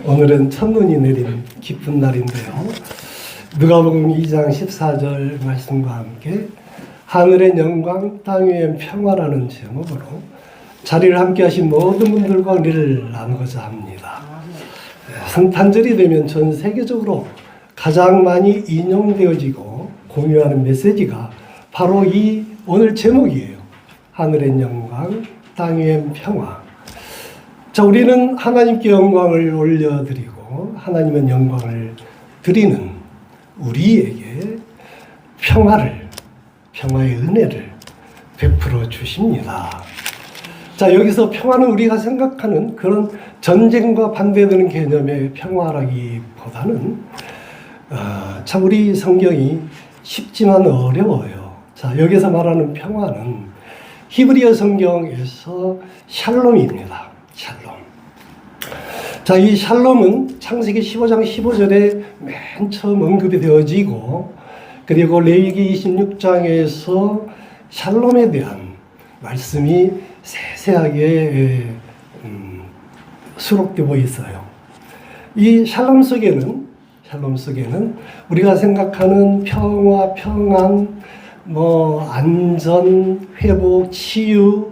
오늘은 첫눈이 내린 기쁜 날인데요. 누가복음 2장 14절 말씀과 함께 하늘의 영광 땅 위엔 평화라는 제목으로 자리를 함께 하신 모든 분들과 은혜를 나누고자 합니다. 성탄절이 되면 전 세계적으로 가장 많이 인용되어지고 공유하는 메시지가 바로 이 오늘 제목이에요. 하늘의 영광 땅 위엔 평화. 자, 우리는 하나님께 영광을 올려드리고 하나님은 영광을 드리는 우리에게 평화의 은혜를 베풀어 주십니다. 자, 여기서 평화는 우리가 생각하는 그런 전쟁과 반대되는 개념의 평화라기보다는 참 우리 성경이 쉽지만 어려워요. 자, 여기서 말하는 평화는 히브리어 성경에서 샬롬입니다. 샬롬. 자, 이 샬롬은 창세기 15장 15절에 맨 처음 언급이 되어지고, 그리고 레위기 26장에서 샬롬에 대한 말씀이 세세하게 수록되고 있어요. 이 샬롬 속에는 우리가 생각하는 평화, 평안, 안전, 회복, 치유,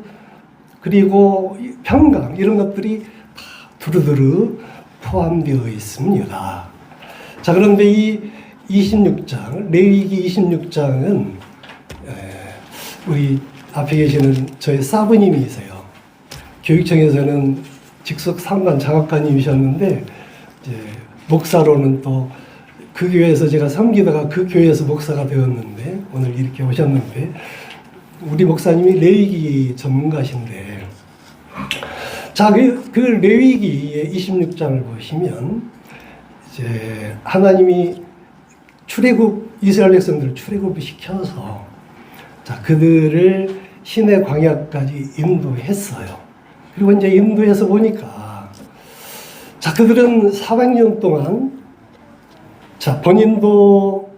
그리고 평강 이런 것들이 다 두루두루 포함되어 있습니다. 자, 그런데 이 26장, 레위기 26장은 우리 앞에 계시는 저희 사부님이세요. 교육청에서는 직속 상관 장학관님이셨는데 이제 목사로는 또 그 교회에서 제가 섬기다가 그 교회에서 목사가 되었는데 오늘 이렇게 오셨는데 우리 목사님이 레위기 전문가신데, 자, 그 레위기의 26장을 보시면 이제 하나님이 이스라엘 백성들을 출애굽을 시켜서 자, 그들을 시내 광야까지 인도했어요. 그리고 이제 인도해서 보니까 자, 그들은 400년 동안 자, 본인도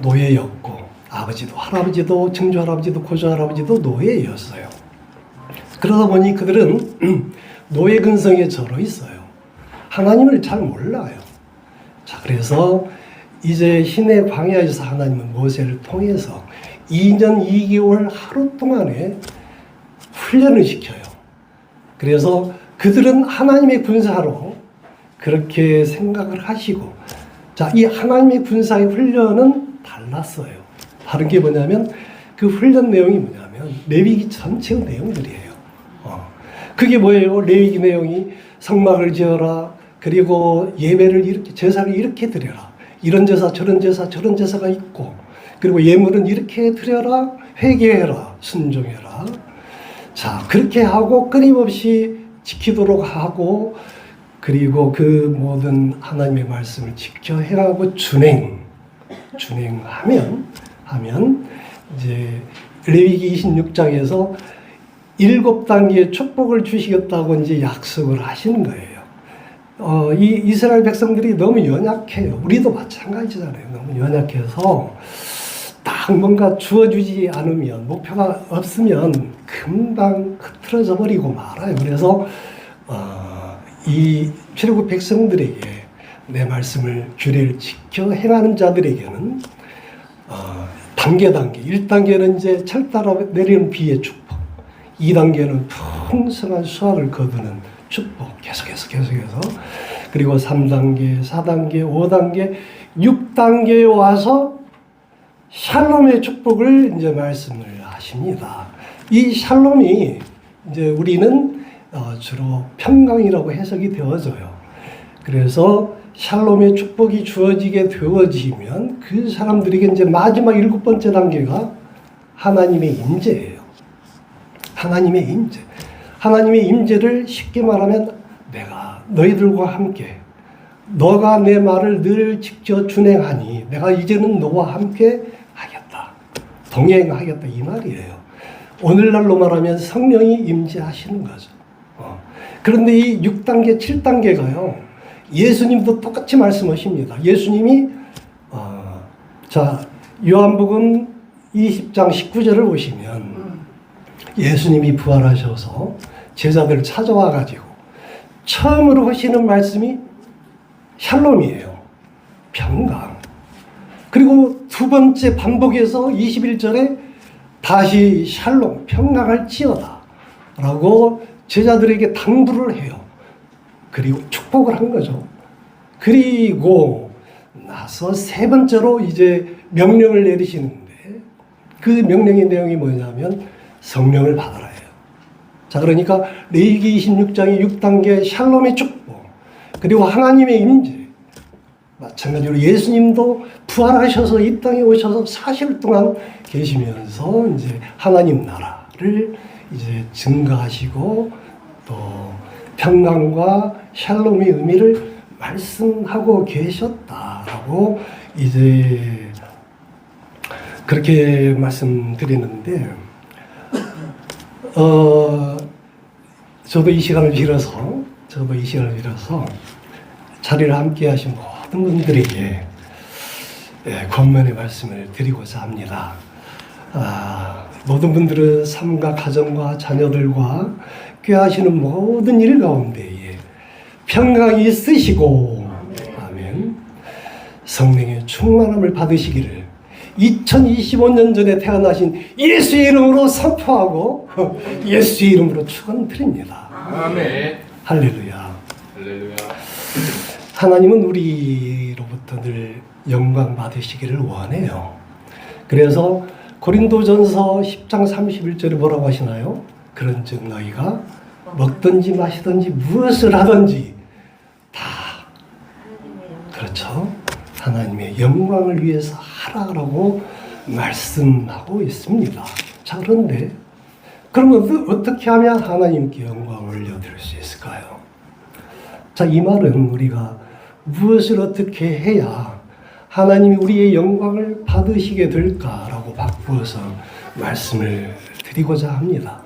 노예였고 아버지도 할아버지도 증조할아버지도 고조할아버지도 노예였어요. 그러다 보니 그들은 노예 근성에 절어 있어요. 하나님을 잘 몰라요. 자, 그래서 이제 시내 광야에서 하나님은 모세를 통해서 2년 2개월 하루 동안에 훈련을 시켜요. 그래서 그들은 하나님의 군사로 그렇게 생각을 하시고, 자, 이 하나님의 군사의 훈련은 달랐어요. 다른 게 뭐냐면 그 훈련 내용이 뭐냐면 레위기 전체의 내용들이에요. 그게 뭐예요? 레위기 내용이 성막을 지어라, 그리고 예배를 이렇게, 제사를 이렇게 드려라, 이런 제사 저런 제사가 있고, 그리고 예물은 이렇게 드려라, 회개해라, 순종해라. 자, 그렇게 하고 끊임없이 지키도록 하고, 그리고 그 모든 하나님의 말씀을 지켜 행하고 준행하면 이제 레위기 26장에서 7단계의 축복을 주시겠다고 이제 약속을 하시는 거예요. 이 이스라엘 백성들이 너무 연약해요. 우리도 마찬가지잖아요. 너무 연약해서 딱 뭔가 주어주지 않으면, 목표가 없으면 금방 흐트러져 버리고 말아요. 그래서 이 출애굽 백성들에게 내 말씀을 규례를 지켜 행하는 자들에게는 단계 1단계는 이제 철 따라 내리는 비의 축복, 2단계는 풍성한 수확을 거두는 축복, 계속해서 그리고 3단계, 4단계, 5단계, 6단계에 와서 샬롬의 축복을 이제 말씀을 하십니다. 이 샬롬이 이제 우리는 주로 평강이라고 해석이 되어져요. 그래서 샬롬의 축복이 주어지게 되어지면 그 사람들에게 이제 마지막 7번째 단계가 하나님의 임재예요. 하나님의 임재. 하나님의 임재를 쉽게 말하면 내가 너희들과 함께, 너가 내 말을 늘 지켜 준행하니 내가 이제는 너와 함께 하겠다. 동행하겠다, 이 말이에요. 오늘날로 말하면 성령이 임재하시는 거죠. 그런데 이 6단계, 7단계가요, 예수님도 똑같이 말씀하십니다. 예수님이, 자, 요한복음 20장 19절을 보시면 예수님이 부활하셔서 제자들을 찾아와 가지고 처음으로 하시는 말씀이 샬롬이에요. 평강. 그리고 두 번째 반복해서 21절에 다시 샬롬, 평강할지어다 라고 제자들에게 당부를 해요. 그리고 축복을 한 거죠. 그리고 나서 세 번째로 이제 명령을 내리시는데 그 명령의 내용이 뭐냐면 성령을 받아라예요. 자, 그러니까 레위기 26장의 6단계 샬롬의 축복, 그리고 하나님의 임재, 마찬가지로 예수님도 부활하셔서 이 땅에 오셔서 40일 동안 계시면서 이제 하나님 나라를 이제 증가하시고 또 평강과 샬롬의 의미를 말씀하고 계셨다라고 이제 그렇게 말씀드리는데, 저도 이 시간을 빌어서 자리를 함께 하신 모든 분들에게 권면의 말씀을 드리고자 합니다. 모든 분들은 삶과 가정과 자녀들과 꾀하시는 모든 일 가운데에 평강이 있으시고, 아멘. 성령의 충만함을 받으시기를 2025년 전에 태어나신 예수의 이름으로 선포하고 예수의 이름으로 축원드립니다. 아멘. 할렐루야. 할렐루야. 하나님은 우리로부터 늘 영광 받으시기를 원해요. 그래서 고린도전서 10장 31절에 뭐라고 하시나요? 그런즉 너희가 먹든지 마시든지 무엇을 하든지 다, 그렇죠, 하나님의 영광을 위해서 하라고 말씀하고 있습니다. 자, 그런데 그러면 어떻게 하면 하나님께 영광을 올려드릴 수 있을까요? 자, 이 말은 우리가 무엇을 어떻게 해야 하나님이 우리의 영광을 받으시게 될까라고 바꾸어서 말씀을 드리고자 합니다.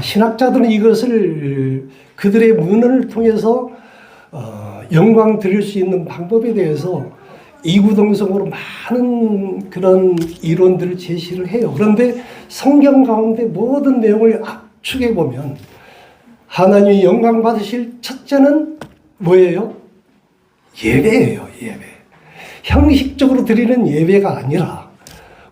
신학자들은 이것을 그들의 문헌을 통해서 영광 드릴 수 있는 방법에 대해서 이구동성으로 많은 그런 이론들을 제시를 해요. 그런데 성경 가운데 모든 내용을 압축해 보면 하나님이 영광 받으실 첫째는 뭐예요? 예배예요. 예배. 형식적으로 드리는 예배가 아니라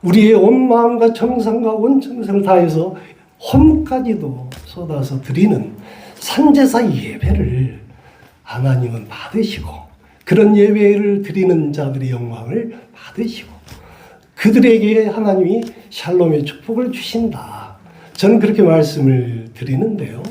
우리의 온 마음과 정성과 온 정성을 다해서 혼까지도 쏟아서 드리는 산제사 예배를 하나님은 받으시고, 그런 예배를 드리는 자들의 영광을 받으시고 그들에게 하나님이 샬롬의 축복을 주신다. 저는 그렇게 말씀을 드리는데요.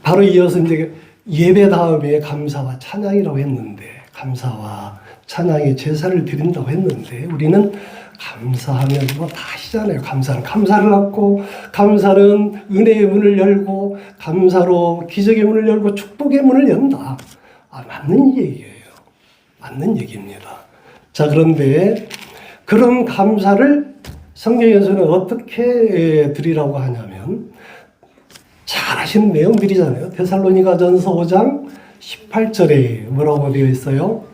바로 이어서 이제 예배 다음에 감사와 찬양이라고 했는데, 감사와 찬양의 제사를 드린다고 했는데, 우리는 감사하면 뭐 다 하시잖아요. 감사는 감사를 갖고, 감사는 은혜의 문을 열고, 감사로 기적의 문을 열고 축복의 문을 연다. 맞는 얘기예요. 맞는 얘기입니다. 자, 그런데 그런 감사를 성경에서는 어떻게 드리라고 하냐면 잘 아시는 내용들이잖아요. 데살로니가전서 5장 18절에 뭐라고 되어 있어요?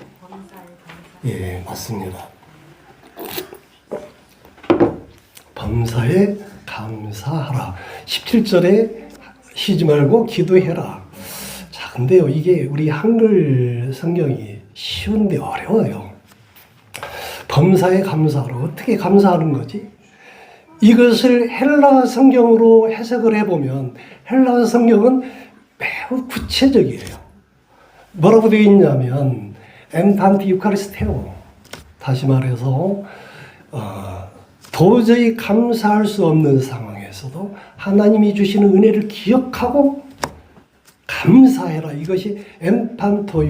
예, 맞습니다. 범사에 감사하라. 17절에 쉬지 말고 기도해라. 자, 근데요, 이게 우리 한글 성경이 쉬운데 어려워요. 범사에 감사하라. 어떻게 감사하는 거지? 이것을 헬라 성경으로 해석을 해보면 헬라 성경은 매우 구체적이에요. 뭐라고 되어 있냐면 엔탄티 유카리스테오, 다시 말해서 도저히 감사할 수 없는 상황에서도 하나님이 주시는 은혜를 기억하고 감사해라. 이것이 엔판토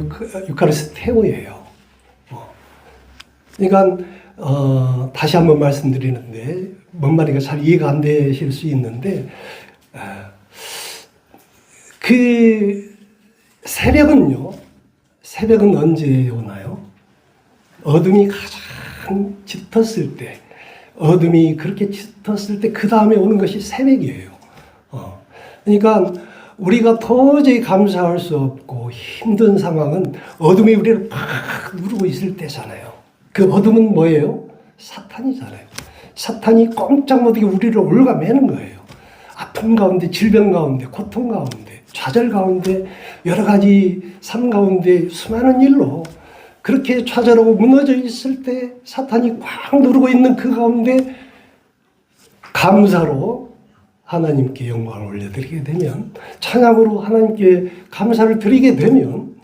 유카리스테오예요. 그러니까 다시 한번 말씀드리는데 뭔 말인가 잘 이해가 안 되실 수 있는데, 그 새벽은 언제 오나요? 어둠이 가장 짙었을 때, 어둠이 그렇게 짙었을 때 그 다음에 오는 것이 새벽이에요. 그러니까 우리가 도저히 감사할 수 없고 힘든 상황은 어둠이 우리를 팍 누르고 있을 때잖아요. 그 어둠은 뭐예요? 사탄이잖아요. 사탄이 꼼짝 못하게 우리를 올가매는 거예요. 아픈 아픔 가운데, 질병 가운데, 고통 가운데, 좌절 가운데, 여러 가지 삶 가운데 수많은 일로 그렇게 좌절하고 무너져 있을 때 사탄이 꽉 누르고 있는 그 가운데 감사로 하나님께 영광을 올려드리게 되면, 찬양으로 하나님께 감사를 드리게 되면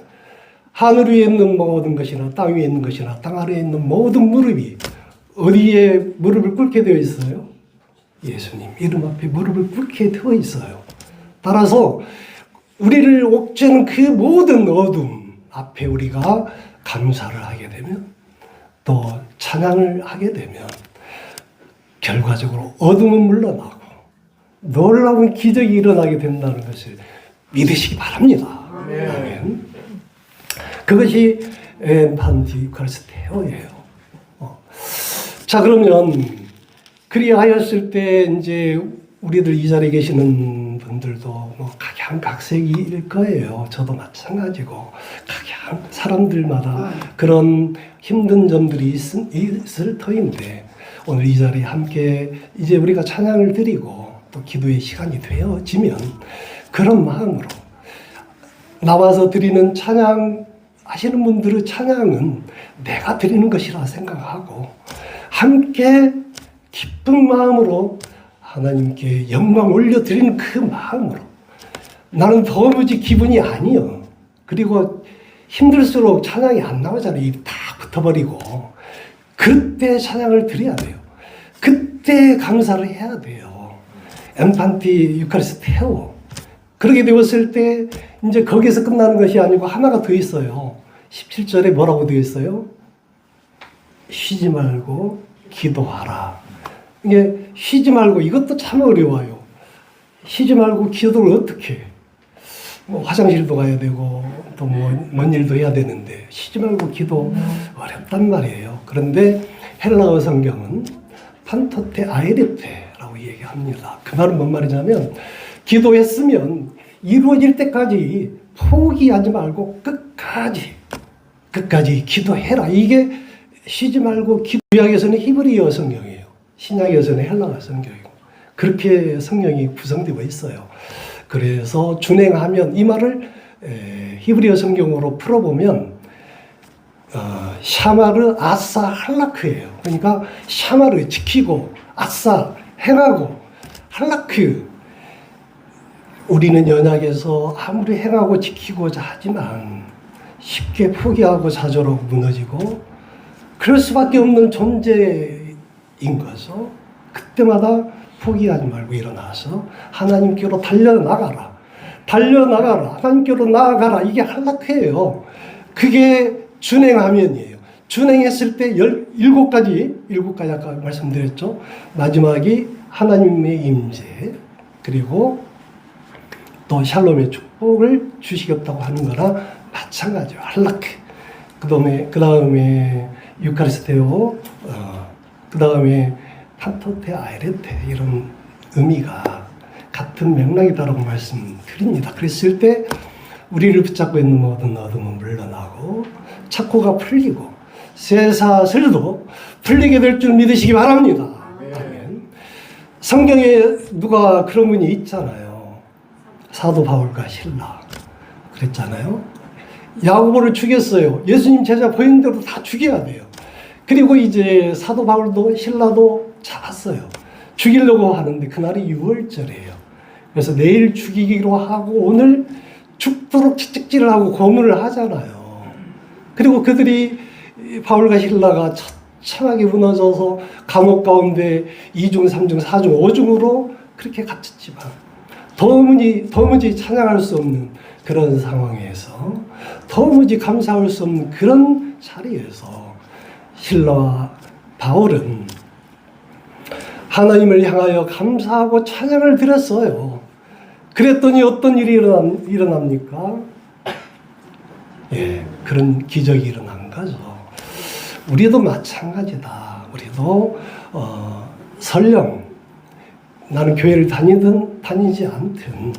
하늘 위에 있는 모든 것이나 땅 위에 있는 것이나 땅 아래에 있는 모든 무릎이 어디에 무릎을 꿇게 되어 있어요? 예수님 이름 앞에 무릎을 꿇게 되어 있어요. 따라서 우리를 옥죄는 그 모든 어둠 앞에 우리가 감사를 하게 되면, 또 찬양을 하게 되면 결과적으로 어둠은 물러나고 놀라운 기적이 일어나게 된다는 것을 믿으시기 바랍니다. 아멘. 그것이 엔판티유카리스테오예요. 자, 그러면 그리하였을 때 이제 우리들 이 자리에 계시는 분들도 뭐 각양각색일 거예요. 저도 마찬가지고 각양 사람들마다 그런 힘든 점들이 있을 터인데, 오늘 이 자리에 함께 이제 우리가 찬양을 드리고 또 기도의 시간이 되어지면 그런 마음으로 나와서 드리는 찬양 하시는 분들의 찬양은 내가 드리는 것이라 생각하고 함께 기쁜 마음으로 하나님께 영광 올려드리는 그 마음으로, 나는 도무지 기분이 아니요. 그리고 힘들수록 찬양이 안 나오잖아요. 입이 다 붙어버리고. 그때 찬양을 드려야 돼요. 그때 감사를 해야 돼요. 엔판티 유카리스테오. 그렇게 되었을 때 이제 거기서 끝나는 것이 아니고 하나가 더 있어요. 17절에 뭐라고 되어 있어요? 쉬지 말고 기도하라. 이게 쉬지 말고, 이것도 참 어려워요. 쉬지 말고 기도를 어떻게 해? 뭐 화장실도 가야 되고 또 뭔 일도 해야 되는데 쉬지 말고 기도 어렵단 말이에요. 그런데 헬라어 성경은 판토테 아이레테라고 얘기합니다. 그 말은 뭔 말이냐면, 기도했으면 이루어질 때까지 포기하지 말고 끝까지 기도해라. 이게 쉬지 말고 기도. 구약에서는 히브리어 성경이에요. 신약에서는 헬라어 성경이고, 그렇게 성경이 구성되어 있어요. 그래서 준행하면, 이 말을 히브리어 성경으로 풀어보면 샤마르 아싸 할라크예요. 그러니까 샤마르 지키고, 아싸 행하고, 할라크 우리는 연약해서 아무리 행하고 지키고자 하지만 쉽게 포기하고 좌절하고 무너지고 그럴 수밖에 없는 존재인 거죠. 그때마다 포기하지 말고 일어나서 하나님께로 달려나가라. 하나님께로 나아가라. 이게 할라크예요. 그게 준행하면이에요. 준행했을 때 7가지 아까 말씀드렸죠. 마지막이 하나님의 임재, 그리고 또 샬롬의 축복을 주시겠다고 하는 거나 마찬가지예요. 할라크. 그 다음에 유카리스테오, 그 다음에 판토테 아이레테, 이런 의미가 같은 맥락이다라고 말씀드립니다. 그랬을 때 우리를 붙잡고 있는 모든 어둠은 물러나고 착고가 풀리고 쇠사슬도 풀리게 될 줄 믿으시기 바랍니다. 아멘. 성경에 누가 그런 분이 있잖아요. 사도 바울과 실라 그랬잖아요. 야고보를 죽였어요. 예수님 제자 보이는 대로 다 죽여야 돼요. 그리고 이제 사도 바울도 신라도 잡았어요. 죽이려고 하는데 그날이 6월절이에요. 그래서 내일 죽이기로 하고 오늘 죽도록 채찍질을 하고 고문을 하잖아요. 그리고 그들이 바울과 신라가 처참하게 무너져서 감옥 가운데 2중, 3중, 4중, 5중으로 그렇게 갇혔지만 도무지 찬양할 수 없는 그런 상황에서, 도무지 감사할 수 없는 그런 자리에서 실라와 바울은 하나님을 향하여 감사하고 찬양을 드렸어요. 그랬더니 어떤 일이 일어납니까? 예, 그런 기적이 일어난 거죠. 우리도 마찬가지다. 우리도 설령 나는 교회를 다니든 다니지 않든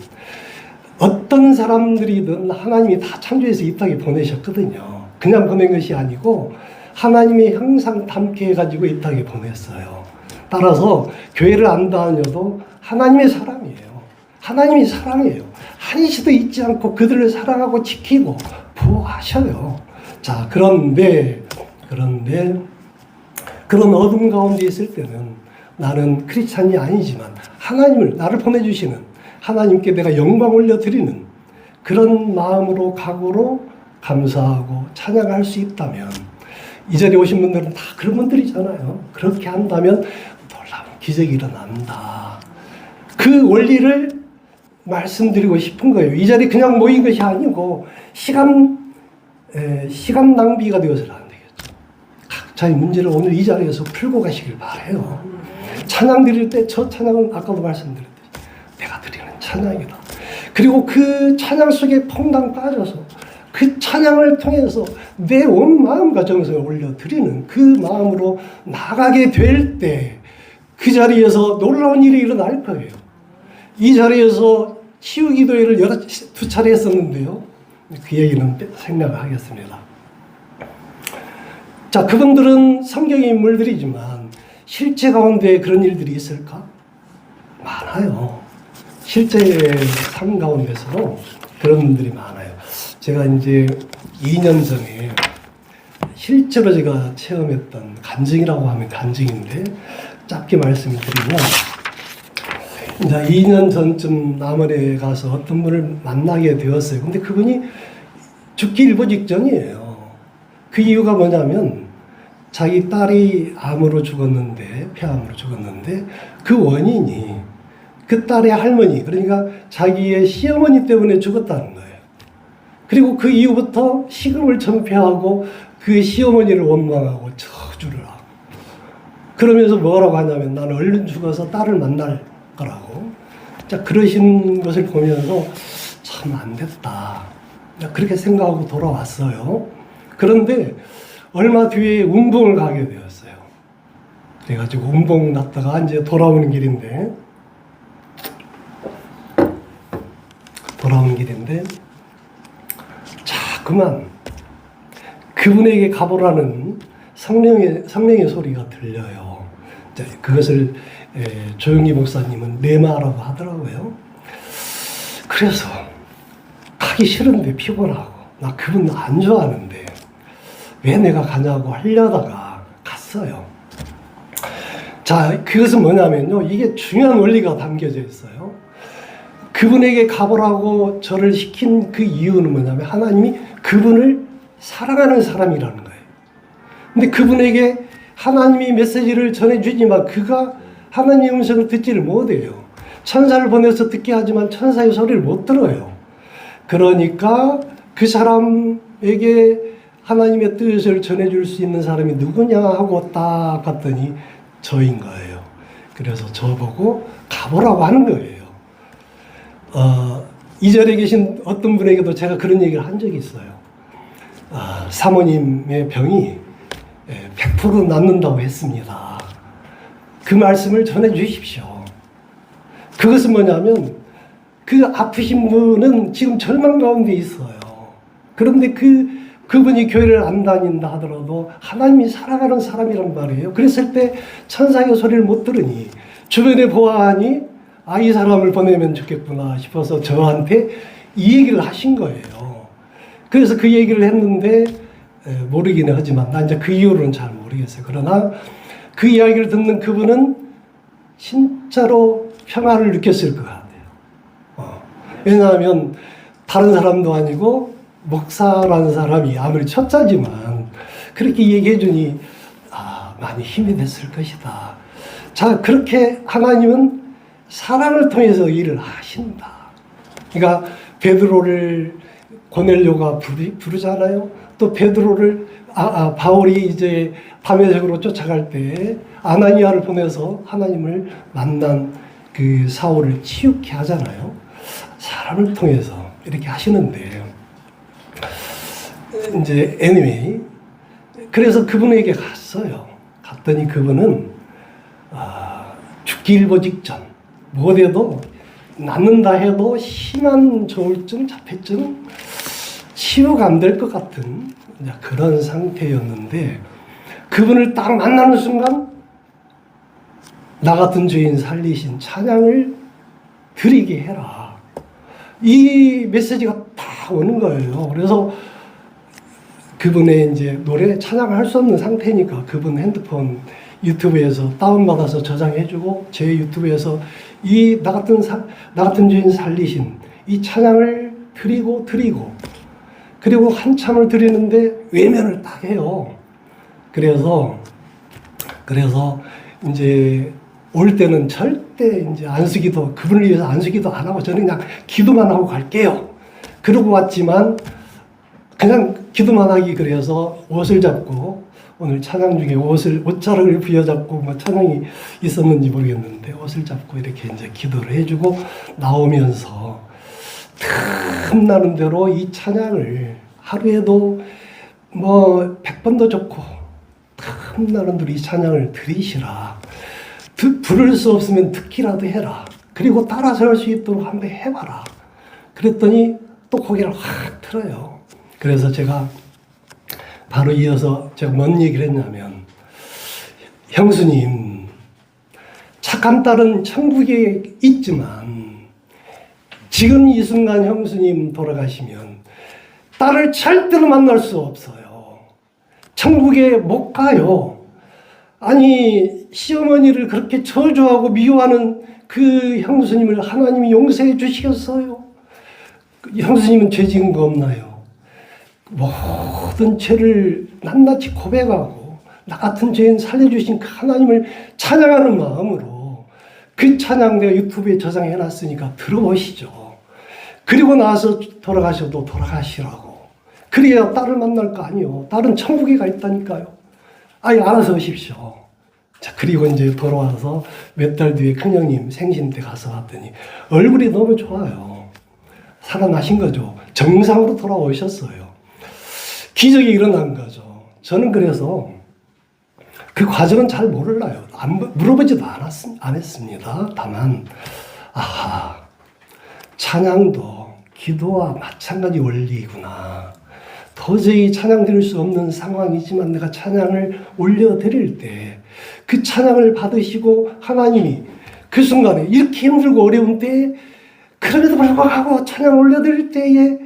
어떤 사람들이든 하나님이 다 창조해서 이 땅에 보내셨거든요. 그냥 보낸 것이 아니고 하나님이 항상 담게 해가지고 이 땅에 보냈어요. 따라서 교회를 안 다녀도 하나님의 사람이에요. 하나님이 사랑해요. 한시도 잊지 않고 그들을 사랑하고 지키고 보호하셔요. 자, 그런데 그런 어둠 가운데 있을 때는 나는 크리스찬이 아니지만 하나님을 나를 보내주시는 하나님께 내가 영광 올려드리는 그런 마음으로 각오로 감사하고 찬양할 수 있다면 이 자리에 오신 분들은 다 그런 분들이잖아요. 그렇게 한다면 놀라운 기적이 일어난다. 그 원리를 말씀드리고 싶은 거예요. 이 자리에 그냥 모인 것이 아니고 시간 낭비가 되어서는 안 되겠죠. 각자의 문제를 오늘 이 자리에서 풀고 가시길 바라요. 찬양 드릴 때 저 찬양은 아까도 말씀드렸듯이 내가 드리는 찬양이다. 그리고 그 찬양 속에 퐁당 빠져서 그 찬양을 통해서 내 온 마음과 정성을 올려드리는 그 마음으로 나가게 될 때 그 자리에서 놀라운 일이 일어날 거예요. 이 자리에서 치유 기도회를 2차례 했었는데요. 그 얘기는 생략하겠습니다. 자, 그분들은 성경의 인물들이지만 실제 가운데 그런 일들이 있을까? 많아요. 실제 삶 가운데서도 그런 분들이 많아요. 제가 이제 2년 전에 실제로 제가 체험했던 간증이라고 하면 간증인데 짧게 말씀을 드리면 이제 2년 전쯤 남원에 가서 어떤 분을 만나게 되었어요. 근데 그분이 죽기 일보 직전이에요. 그 이유가 뭐냐면 자기 딸이 암으로 죽었는데, 폐암으로 죽었는데 그 원인이 그 딸의 할머니, 그러니까 자기의 시어머니 때문에 죽었다는 거예요. 그리고 그 이후부터 식음을 전폐하고 그 시어머니를 원망하고 저주를 하고 그러면서 뭐라고 하냐면 나는 얼른 죽어서 딸을 만날 거라고. 자, 그러신 것을 보면서 참 안 됐다. 그렇게 생각하고 돌아왔어요. 그런데 얼마 뒤에 운봉을 가게 되었어요. 그래가지고 운봉 갔다가 이제 돌아오는 길인데 자꾸만 그분에게 가보라는 성령의 소리가 들려요. 그것을 조영기 목사님은 레마라고 하더라고요. 그래서 가기 싫은데 피곤하고 나 그분 안 좋아하는데 왜 내가 가냐고 하려다가 갔어요. 자, 그것은 뭐냐면요. 이게 중요한 원리가 담겨져 있어요. 그분에게 가보라고 저를 시킨 그 이유는 뭐냐면 하나님이 그분을 사랑하는 사람이라는 거예요. 근데 그분에게 하나님이 메시지를 전해주지만 그가 하나님의 음성을 듣지를 못해요. 천사를 보내서 듣게 하지만 천사의 소리를 못 들어요. 그러니까 그 사람에게 하나님의 뜻을 전해줄 수 있는 사람이 누구냐 하고 딱 봤더니 저인 거예요. 그래서 저보고 가보라고 하는 거예요. 이 자리에 계신 어떤 분에게도 제가 그런 얘기를 한 적이 있어요. 사모님의 병이 100% 낫는다고 했습니다. 그 말씀을 전해 주십시오. 그것은 뭐냐면 그 아프신 분은 지금 절망 가운데 있어요. 그런데 그분이 교회를 안 다닌다 하더라도 하나님이 사랑하는 사람이란 말이에요. 그랬을 때 천사의 소리를 못 들으니 주변에 보아하니 이 사람을 보내면 좋겠구나 싶어서 저한테 이 얘기를 하신 거예요. 그래서 그 얘기를 했는데 모르기는 하지만 난 이제 그 이유로는 잘 모르겠어요. 그러나 그 이야기를 듣는 그분은 진짜로 평화를 느꼈을 것 같아요. 왜냐하면 다른 사람도 아니고 목사라는 사람이 아무리 첫자지만 그렇게 얘기해 주니 많이 힘이 됐을 것이다. 자, 그렇게 하나님은 사랑을 통해서 일을 하신다. 그러니까 베드로를 고넬료가 부르잖아요. 또 베드로를 바울이 이제 다메섹으로 쫓아갈 때 아나니아를 보내서 하나님을 만난 그 사울을 치유케 하잖아요. 사람을 통해서 이렇게 하시는데 이제 anyway 그래서 그분에게 갔어요. 갔더니 그분은 죽기 일보 직전 못해도 낫는다 해도 심한 조울증, 자폐증 치유가 안 될 것 같은 그런 상태였는데 그분을 딱 만나는 순간 나 같은 죄인 살리신 찬양을 드리게 해라. 이 메시지가 다 오는 거예요. 그래서 그분의 이제 노래 찬양을 할 수 없는 상태니까 그분 핸드폰 유튜브에서 다운받아서 저장해주고 제 유튜브에서 이 나 같은 죄인 살리신 이 찬양을 드리고 그리고 한참을 드리는데 외면을 딱 해요. 그래서 이제 올 때는 절대 이제 안수기도 그분을 위해서 안수기도 안 하고 저는 그냥 기도만 하고 갈게요. 그러고 왔지만 그냥 기도만 하기 그래서 옷을 잡고 오늘 찬양 중에 옷자락을 부여잡고 뭐 찬양이 있었는지 모르겠는데 옷을 잡고 이렇게 이제 기도를 해주고 나오면서 틈나는 대로 이 찬양을 하루에도 뭐 100번도 좋고 틈나는 대로 이 찬양을 들이시라. 부를 수 없으면 듣기라도 해라. 그리고 따라서 할 수 있도록 한번 해봐라. 그랬더니 또 고개를 확 틀어요. 그래서 제가 바로 이어서 제가 뭔 얘기를 했냐면 형수님 착한 딸은 천국에 있지만 지금 이 순간 형수님 돌아가시면 딸을 절대로 만날 수 없어요. 천국에 못 가요. 아니 시어머니를 그렇게 저주하고 미워하는 그 형수님을 하나님이 용서해 주시겠어요? 형수님은 죄 지은 거 없나요? 모든 죄를 낱낱이 고백하고 나 같은 죄인 살려주신 그 하나님을 찬양하는 마음으로 그 찬양 내가 유튜브에 저장해 놨으니까 들어보시죠. 그리고 나서 돌아가셔도 돌아가시라고. 그래야 딸을 만날 거 아니요. 딸은 천국에 가 있다니까요. 아니 알아서 오십시오. 자, 그리고 이제 돌아와서 몇 달 뒤에 큰형님 생신 때 가서 봤더니 얼굴이 너무 좋아요. 살아나신 거죠. 정상으로 돌아오셨어요. 기적이 일어난 거죠. 저는 그래서 그 과정은 잘 몰라요. 물어보지도 안 했습니다. 다만 찬양도 기도와 마찬가지 원리구나. 도저히 찬양 드릴 수 없는 상황이지만 내가 찬양을 올려드릴 때 그 찬양을 받으시고 하나님이 그 순간에 이렇게 힘들고 어려운 때에 그럼에도 불구하고 찬양 올려드릴 때에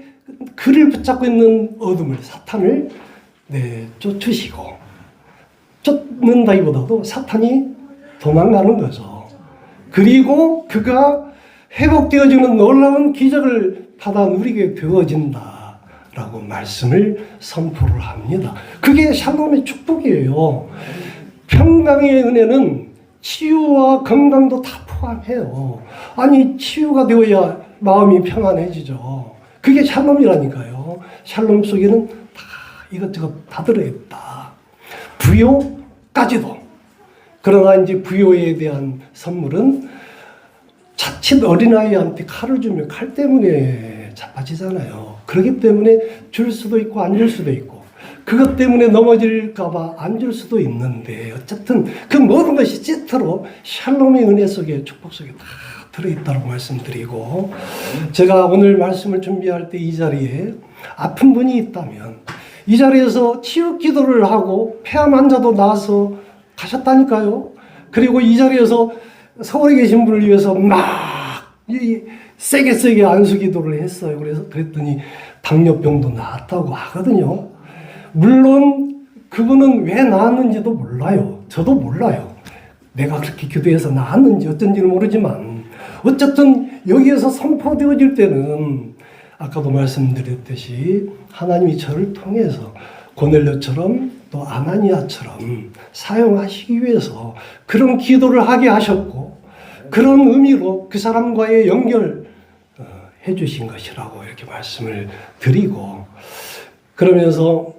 그를 붙잡고 있는 어둠을 사탄을 쫓으시고 쫓는다기보다도 사탄이 도망가는 거죠. 그리고 그가 회복되어지는 놀라운 기적을 받아 누리게 되어진다라고 말씀을 선포를 합니다. 그게 샬롬의 축복이에요. 평강의 은혜는 치유와 건강도 다 포함해요. 아니 치유가 되어야 마음이 평안해지죠. 그게 샬롬이라니까요. 샬롬 속에는 다 이것저것 다 들어있다. 부요까지도. 그러나 이제 부요에 대한 선물은 자칫 어린아이한테 칼을 주면 칼 때문에 자빠지잖아요. 그렇기 때문에 줄 수도 있고 안 줄 수도 있고 그것 때문에 넘어질까봐 안 줄 수도 있는데 어쨌든 그 모든 것이 세트로 샬롬의 은혜 속에 축복 속에 다 들어있다고 말씀드리고 제가 오늘 말씀을 준비할 때 이 자리에 아픈 분이 있다면 이 자리에서 치유 기도를 하고 폐암 환자도 나와서 가셨다니까요. 그리고 이 자리에서 서울에 계신 분을 위해서 막 세게 안수 기도를 했어요. 그랬더니 당뇨병도 나았다고 하거든요. 물론 그분은 왜 나았는지도 몰라요. 저도 몰라요. 내가 그렇게 기도해서 나았는지 어쩐지는 모르지만 어쨌든 여기에서 선포되어질 때는 아까도 말씀드렸듯이 하나님이 저를 통해서 고넬료처럼 또 아나니아처럼 사용하시기 위해서 그런 기도를 하게 하셨고 그런 의미로 그 사람과의 연결해 주신 것이라고 이렇게 말씀을 드리고 그러면서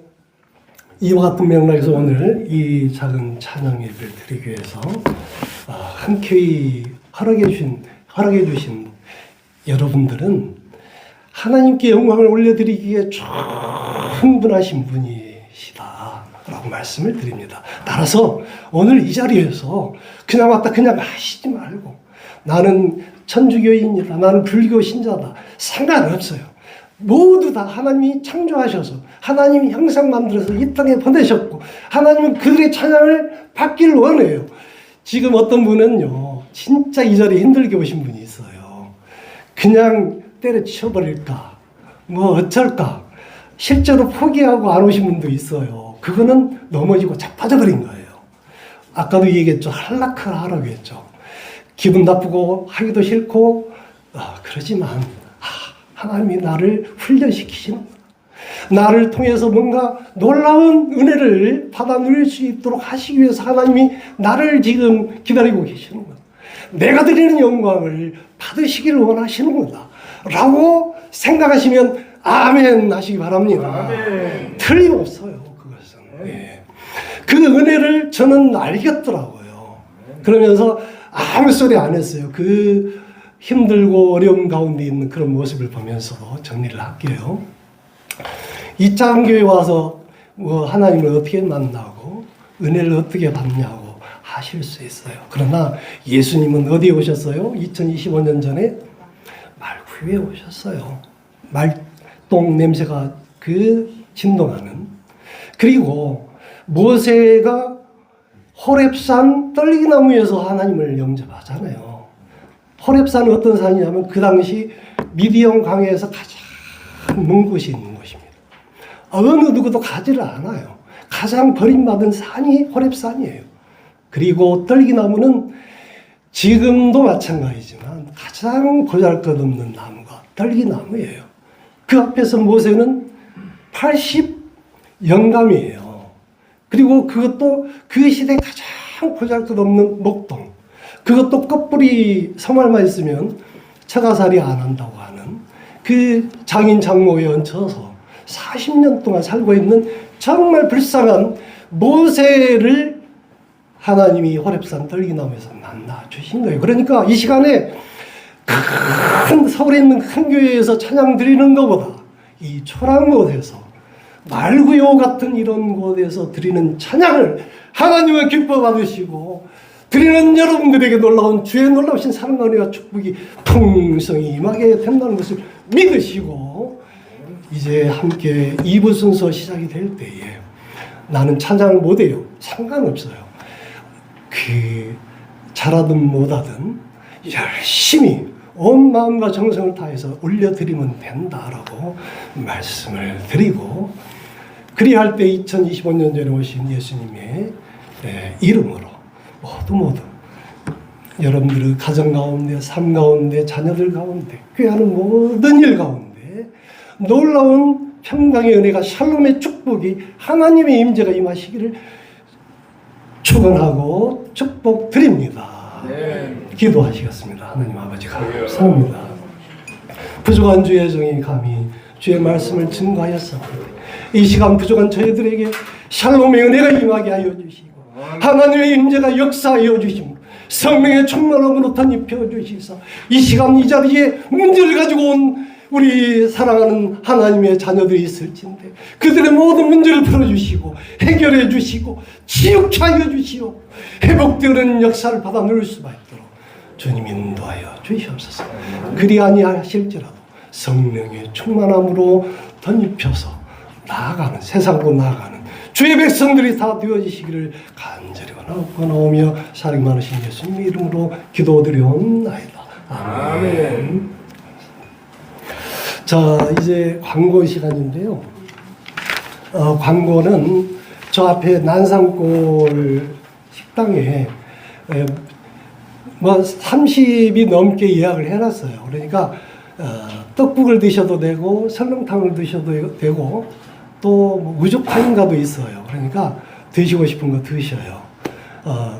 이와 같은 맥락에서 오늘 이 작은 찬양 예배를 드리기 위해서 흔쾌히 허락해 주신 여러분들은 하나님께 영광을 올려드리기에 충분하신 분이시다라고 말씀을 드립니다. 따라서 오늘 이 자리에서 그냥 왔다 그냥 하시지 말고 나는 천주교인이다, 나는 불교 신자다 상관없어요. 모두 다 하나님이 창조하셔서 하나님이 형상 만들어서 이 땅에 보내셨고 하나님은 그들의 찬양을 받기를 원해요. 지금 어떤 분은요 진짜 이 자리에 힘들게 오신 분이 있어요. 그냥 때려치워버릴까, 뭐 어쩔까, 실제로 포기하고 안 오신 분도 있어요. 그거는 넘어지고 자빠져버린 거예요. 아까도 얘기했죠. 할라크를 하라고 했죠. 기분 나쁘고 하기도 싫고, 그러지만 하나님이 나를 훈련시키시는 거예요. 나를 통해서 뭔가 놀라운 은혜를 받아 누릴 수 있도록 하시기 위해서 하나님이 나를 지금 기다리고 계시는 거다. 내가 드리는 영광을 받으시기를 원하시는 거다 라고 생각하시면 아멘 하시기 바랍니다. 아멘. 틀림없어요. 그것은. 네. 그 은혜를 저는 알겠더라고요. 그러면서 아무 소리 안 했어요. 그 힘들고 어려운 가운데 있는 그런 모습을 보면서도 정리를 할게요. 이창교회 와서 뭐 하나님을 어떻게 만나고 은혜를 어떻게 받냐고 하실 수 있어요. 그러나 예수님은 어디에 오셨어요? 2025년 전에 말구유에 오셨어요. 말똥 냄새가 진동하는. 그리고 모세가 호렙산 떨기나무에서 하나님을 영접하잖아요. 호렙산은 어떤 산이냐면 그 당시 미디안 강에서 가장 먼 곳이 있는 곳입니다. 어느 누구도 가지를 않아요. 가장 버림받은 산이 호렙산이에요. 그리고 떨기나무는 지금도 마찬가지지만 가장 보잘것없는 나무가 떨기나무예요. 그 앞에서 모세는 80영감이에요. 그리고 그것도 그 시대 가장 보잘것없는 목동. 그것도 끝뿌리 섬알만 있으면 처가살이 안 한다고 하는 그 장인 장모에 얹혀서 40년 동안 살고 있는 정말 불쌍한 모세를 하나님이 호렙산 떨기나무에서 만나 주신 거예요. 그러니까 이 시간에 서울에 있는 큰 교회에서 찬양 드리는 것보다 이 초라한 곳에서 말구요 같은 이런 곳에서 드리는 찬양을 하나님의 기뻐 받으시고 드리는 여러분들에게 놀라운 주의 놀라우신 사랑과 은혜와 축복이 풍성히 임하게 된다는 것을 믿으시고 이제 함께 2부 순서 시작이 될 때에 나는 찬양을 못해요. 상관없어요. 잘하든 못하든 열심히 온 마음과 정성을 다해서 올려드리면 된다라고 말씀을 드리고 그리할 때 2025년 전에 오신 예수님의 이름으로 모두 여러분들의 가정 가운데, 삶 가운데, 자녀들 가운데, 교회하는 모든 일 가운데 놀라운 평강의 은혜가 샬롬의 축복이 하나님의 임재가 임하시기를 축원하고 축복드립니다. 네. 기도하시겠습니다. 하나님 아버지 감사합니다. 부족한 주의 종이 감히 주의 말씀을 증거하였사옵니다. 이 시간 부족한 저희들에게 샬롬의 은혜가 임하게 하여 주시고 하나님의 임재가 역사하여 주시고 성령의 충만함으로 덧입혀 주시사 이 시간 이 자리에 문제를 가지고 온 우리 사랑하는 하나님의 자녀들이 있을진데 그들의 모든 문제를 풀어주시고 해결해 주시고 치유케 하여 주시오 회복되는 역사를 받아 누릴 수밖에 있도록 주님 인도하여 주시옵소서. 그리 아니하실지라도 성령의 충만함으로 덧입혀서 나아가는 세상으로 나아가는 주의 백성들이 다 되어지시기를 간절히 원하오며 사랑 많으신 예수님의 이름으로 기도드리옵나이다. 아멘. 자, 이제 광고 시간인데요. 광고는 저 앞에 난산골 식당에 뭐 30이 넘게 예약을 해놨어요. 그러니까 떡국을 드셔도 되고 설렁탕을 드셔도 되고 또 우족탕인가도 있어요. 그러니까 드시고 싶은 거 드셔요.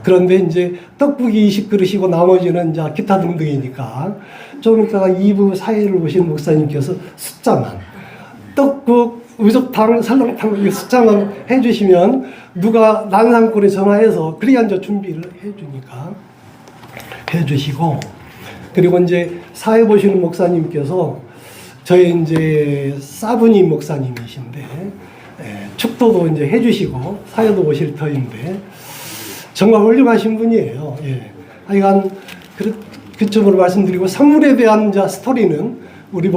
그런데 이제 떡국이 20그릇이고 나머지는 이제 기타 등등이니까 좀 이따가 2부 사회를 오신 목사님께서 숫자만 떡국, 우족탕, 설렁탕 숫자만 해주시면 누가 난산골에 전화해서 그리 앉아 준비를 해주니까 해주시고 그리고 이제 사회 보시는 목사님께서 저희 이제 사부니 목사님이신데 축도도 이제 해주시고 사회도 오실 터인데 정말 훌륭하신 분이에요. 예. 하여간 그쪽으로 말씀드리고 선물에 대한 스토리는 우리